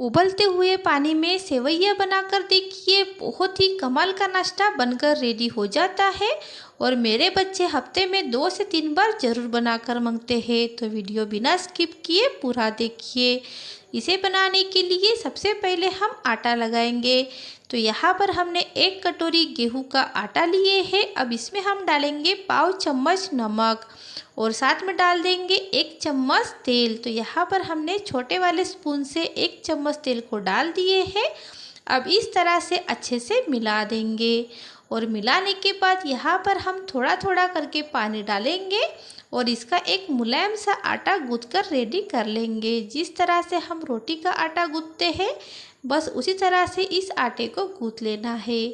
उबलते हुए पानी में सेवइयाँ बनाकर देखिए, बहुत ही कमाल का नाश्ता बनकर रेडी हो जाता है। और मेरे बच्चे हफ्ते में 2 से 3 बार ज़रूर बनाकर मांगते हैं। तो वीडियो बिना स्किप किए पूरा देखिए। इसे बनाने के लिए सबसे पहले हम आटा लगाएंगे। तो यहाँ पर हमने 1 कटोरी गेहूं का आटा लिए है। अब इसमें हम डालेंगे पाव चम्मच नमक और साथ में डाल देंगे 1 चम्मच तेल। तो यहाँ पर हमने छोटे वाले स्पून से 1 चम्मच तेल को डाल दिए हैं। अब इस तरह से अच्छे से मिला देंगे और मिलाने के बाद यहाँ पर हम थोड़ा थोड़ा करके पानी डालेंगे और इसका एक मुलायम सा आटा गूंथकर रेडी कर लेंगे। जिस तरह से हम रोटी का आटा गूंथते हैं, बस उसी तरह से इस आटे को गूंथ लेना है।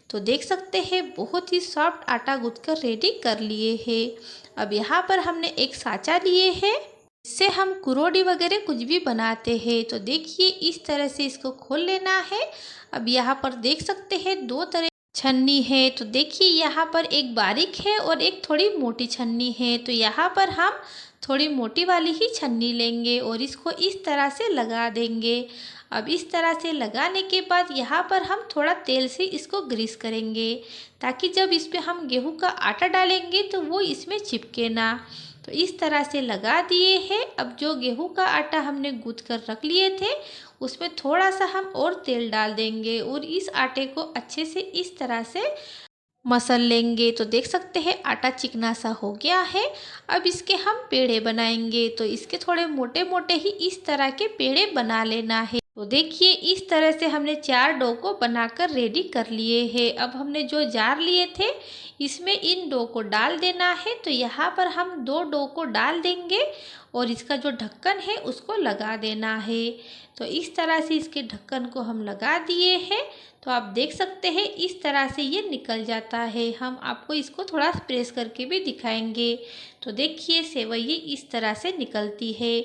तो देख सकते हैं बहुत ही सॉफ्ट आटा गूंथकर रेडी कर लिए हैं। अब यहाँ पर हमने एक साँचा लिए है, इससे हम कुरोड़ी वगैरह कुछ भी बनाते हैं। तो देखिए इस तरह से इसको खोल लेना है। अब यहाँ पर देख सकते हैं 2 तरह छन्नी है। तो देखिए यहाँ पर एक बारीक है और एक थोड़ी मोटी छन्नी है। तो यहाँ पर हम थोड़ी मोटी वाली ही छन्नी लेंगे और इसको इस तरह से लगा देंगे। अब इस तरह से लगाने के बाद यहाँ पर हम थोड़ा तेल से इसको ग्रीस करेंगे, ताकि जब इस पर हम गेहूं का आटा डालेंगे तो वो इसमें चिपके ना। तो इस तरह से लगा दिए हैं। अब जो गेहूं का आटा हमने गूंथ कर रख लिए थे, उसमें थोड़ा सा हम और तेल डाल देंगे और इस आटे को अच्छे से इस तरह से मसल लेंगे। तो देख सकते हैं आटा चिकना सा हो गया है। अब इसके हम पेड़े बनाएंगे। तो इसके थोड़े मोटे मोटे ही इस तरह के पेड़े बना लेना है। तो देखिए इस तरह से हमने 4 डो को बनाकर रेडी कर लिए हैं। अब हमने जो जार लिए थे, इसमें इन डो को डाल देना है। तो यहाँ पर हम 2 डो को डाल देंगे और इसका जो ढक्कन है उसको लगा देना है। तो इस तरह से इसके ढक्कन को हम लगा दिए हैं। तो आप देख सकते हैं इस तरह से ये निकल जाता है। हम आपको इसको थोड़ा प्रेस करके भी दिखाएंगे। तो देखिए सेवई इस तरह से निकलती है।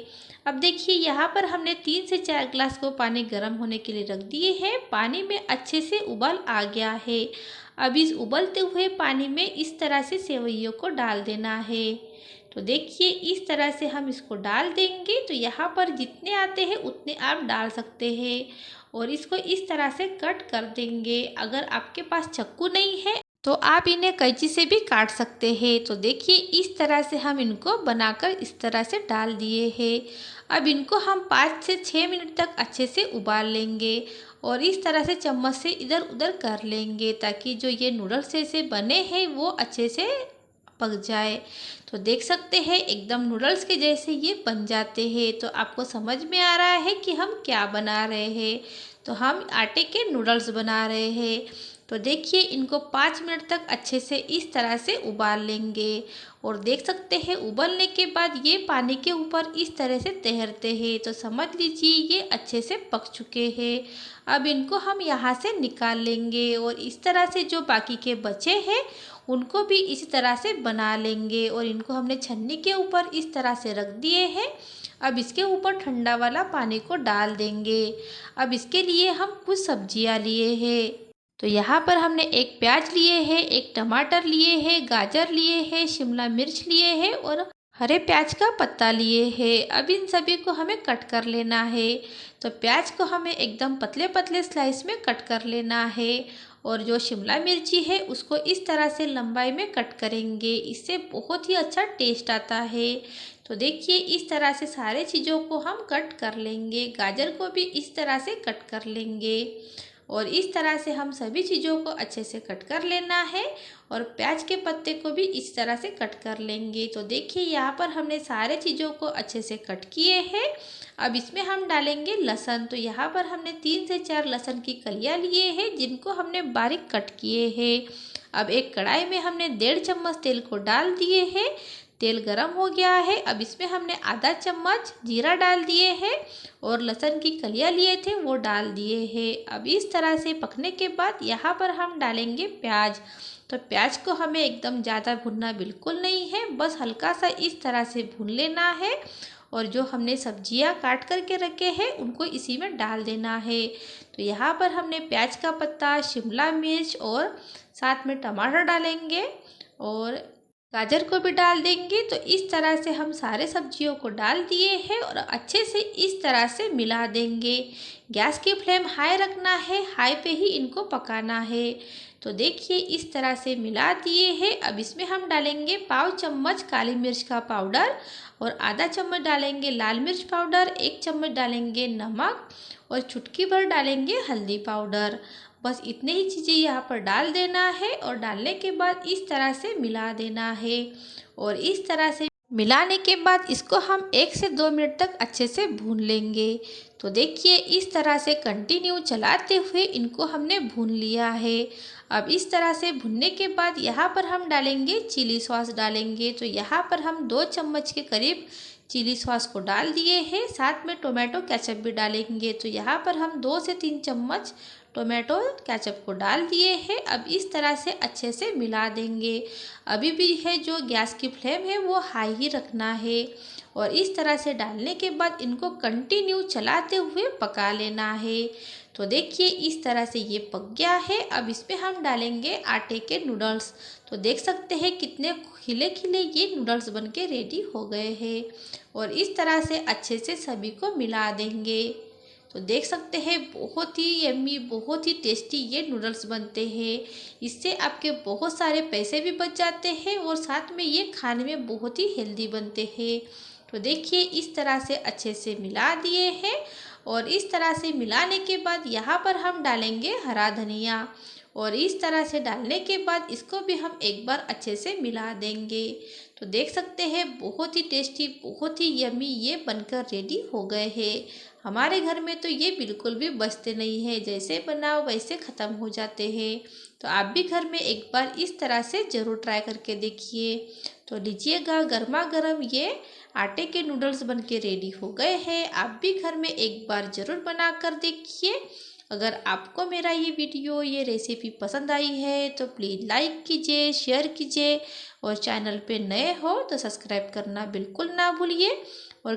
अब देखिए यहाँ पर हमने 3 से 4 ग्लास को पानी गर्म होने के लिए रख दिए हैं। पानी में अच्छे से उबाल आ गया है। अब इस उबलते हुए पानी में इस तरह से सेवइयों को डाल देना है। तो देखिए इस तरह से हम इसको डाल देंगे। तो यहाँ पर जितने आते हैं उतने आप डाल सकते हैं और इसको इस तरह से कट कर देंगे। अगर आपके पास चाकू नहीं है तो आप इन्हें कैंची से भी काट सकते हैं। तो देखिए इस तरह से हम इनको बनाकर इस तरह से डाल दिए हैं। अब इनको हम 5 से 6 मिनट तक अच्छे से उबाल लेंगे और इस तरह से चम्मच से इधर उधर कर लेंगे, ताकि जो ये नूडल्स जैसे बने हैं वो अच्छे से पक जाए। तो देख सकते हैं एकदम नूडल्स के जैसे ये बन जाते हैं। तो आपको समझ में आ रहा है कि हम क्या बना रहे हैं। तो हम आटे के नूडल्स बना रहे हैं। तो देखिए इनको 5 मिनट तक अच्छे से इस तरह से उबाल लेंगे और देख सकते हैं उबलने के बाद ये पानी के ऊपर इस तरह से तैरते हैं। तो समझ लीजिए ये अच्छे से पक चुके हैं। अब इनको हम यहाँ से निकाल लेंगे और इस तरह से जो बाकी के बचे हैं उनको भी इसी तरह से बना लेंगे और इनको हमने छन्नी के ऊपर इस तरह से रख दिए हैं। अब इसके ऊपर ठंडा वाला पानी को डाल देंगे। अब इसके लिए हम कुछ सब्जियां लिए हैं। तो यहाँ पर हमने एक प्याज लिए हैं, एक टमाटर लिए हैं, गाजर लिए हैं, शिमला मिर्च लिए हैं और हरे प्याज का पत्ता लिए हैं। अब इन सभी को हमें कट कर लेना है। तो प्याज को हमें एकदम पतले पतले स्लाइस में कट कर लेना है और जो शिमला मिर्ची है उसको इस तरह से लंबाई में कट करेंगे। इससे बहुत ही अच्छा टेस्ट आता है। तो देखिए इस तरह से सारे चीज़ों को हम कट कर लेंगे। गाजर को भी इस तरह से कट कर लेंगे और इस तरह से हम सभी चीज़ों को अच्छे से कट कर लेना है और प्याज के पत्ते को भी इस तरह से कट कर लेंगे। तो देखिए यहाँ पर हमने सारे चीज़ों को अच्छे से कट किए हैं। अब इसमें हम डालेंगे लहसुन। तो यहाँ पर हमने 3 से 4 लहसुन की कलियाँ लिए हैं, जिनको हमने बारीक कट किए हैं। अब एक कढ़ाई में हमने 1.5 चम्मच तेल को डाल दिए हैं। तेल गरम हो गया है। अब इसमें हमने आधा चम्मच जीरा डाल दिए हैं और लहसुन की कलियाँ लिए थे वो डाल दिए हैं। अब इस तरह से पकने के बाद यहाँ पर हम डालेंगे प्याज। तो प्याज को हमें एकदम ज़्यादा भुनना बिल्कुल नहीं है, बस हल्का सा इस तरह से भून लेना है और जो हमने सब्जियां काट करके रखे हैं उनको इसी में डाल देना है। तो यहाँ पर हमने प्याज का पत्ता, शिमला मिर्च और साथ में टमाटर डालेंगे और गाजर को भी डाल देंगे। तो इस तरह से हम सारे सब्जियों को डाल दिए हैं और अच्छे से इस तरह से मिला देंगे। गैस की फ्लेम हाई रखना है, हाई पे ही इनको पकाना है। तो देखिए इस तरह से मिला दिए हैं। अब इसमें हम डालेंगे पाव चम्मच काली मिर्च का पाउडर और आधा चम्मच डालेंगे लाल मिर्च पाउडर, 1 चम्मच डालेंगे नमक और चुटकी भर डालेंगे हल्दी पाउडर। बस इतने ही चीज़ें यहाँ पर डाल देना है और डालने के बाद इस तरह से मिला देना है। और इस तरह से मिलाने के बाद इसको हम 1 से 2 मिनट तक अच्छे से भून लेंगे। तो देखिए इस तरह से कंटिन्यू चलाते हुए इनको हमने भून लिया है। अब इस तरह से भुनने के बाद यहाँ पर हम डालेंगे चिली सॉस डालेंगे। तो यहाँ पर हम 2 चम्मच के करीब चिली सॉस को डाल दिए हैं, साथ में टोमेटो केचप भी डालेंगे। तो यहाँ पर हम 2 से 3 चम्मच टोमेटो केचप को डाल दिए हैं। अब इस तरह से अच्छे से मिला देंगे। अभी भी है जो गैस की फ्लेम है वो हाई ही रखना है। और इस तरह से डालने के बाद इनको कंटिन्यू चलाते हुए पका लेना है। तो देखिए इस तरह से ये पक गया है। अब इसमें हम डालेंगे आटे के नूडल्स। तो देख सकते हैं कितने खिले खिले ये नूडल्स बनके रेडी हो गए हैं। और इस तरह से अच्छे से सभी को मिला देंगे। तो देख सकते हैं बहुत ही यम्मी, बहुत ही टेस्टी ये नूडल्स बनते हैं। इससे आपके बहुत सारे पैसे भी बच जाते हैं और साथ में ये खाने में बहुत ही हेल्दी बनते हैं। तो देखिए इस तरह से अच्छे से मिला दिए हैं। और इस तरह से मिलाने के बाद यहाँ पर हम डालेंगे हरा धनिया। और इस तरह से डालने के बाद इसको भी हम एक बार अच्छे से मिला देंगे। तो देख सकते हैं बहुत ही टेस्टी, बहुत ही यम्मी ये बनकर रेडी हो गए हैं। हमारे घर में तो ये बिल्कुल भी बचते नहीं हैं, जैसे बनाओ वैसे ख़त्म हो जाते हैं। तो आप भी घर में एक बार इस तरह से ज़रूर ट्राई करके देखिए। तो लीजिएगा गर्मा गर्म ये आटे के नूडल्स बनके रेडी हो गए हैं। आप भी घर में एक बार ज़रूर बना कर देखिए। अगर आपको मेरा ये वीडियो, ये रेसिपी पसंद आई है तो प्लीज़ लाइक कीजिए, शेयर कीजिए और चैनल पे नए हो तो सब्सक्राइब करना बिल्कुल ना भूलिए। और